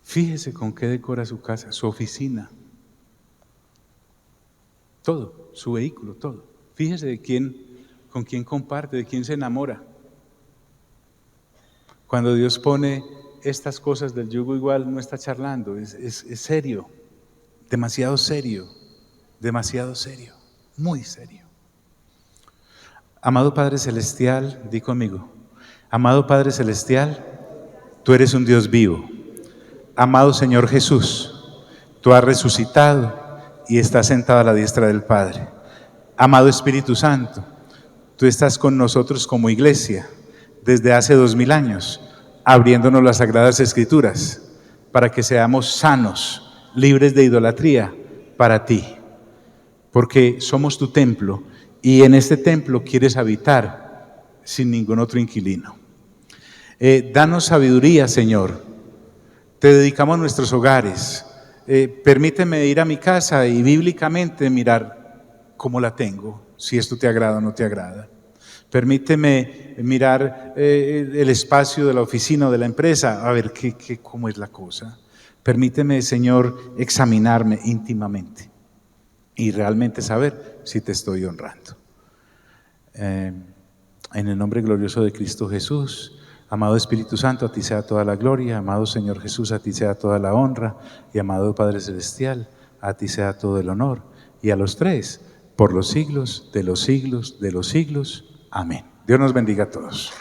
Fíjese con qué decora su casa, su oficina. Todo, su vehículo, todo. Fíjese con quién comparte, de quién se enamora. Cuando Dios pone estas cosas del yugo igual, no está charlando, es serio, demasiado serio, muy serio. Amado Padre Celestial, di conmigo, amado Padre Celestial, tú eres un Dios vivo. Amado Señor Jesús, tú has resucitado y estás sentado a la diestra del Padre. Amado Espíritu Santo, tú estás con nosotros como iglesia desde hace 2000 años, abriéndonos las Sagradas Escrituras para que seamos sanos, libres de idolatría para ti, porque somos tu templo y en este templo quieres habitar sin ningún otro inquilino. Danos sabiduría, Señor. Te dedicamos nuestros hogares. Permíteme ir a mi casa y bíblicamente mirar cómo la tengo, si esto te agrada o no te agrada. Permíteme mirar el espacio de la oficina o de la empresa, a ver cómo es la cosa. Permíteme, Señor, examinarme íntimamente y realmente saber si te estoy honrando. En el nombre glorioso de Cristo Jesús, amado Espíritu Santo, a ti sea toda la gloria. Amado Señor Jesús, a ti sea toda la honra. Y amado Padre Celestial, a ti sea todo el honor. Y a los tres, por los siglos de los siglos de los siglos. Amén. Dios nos bendiga a todos.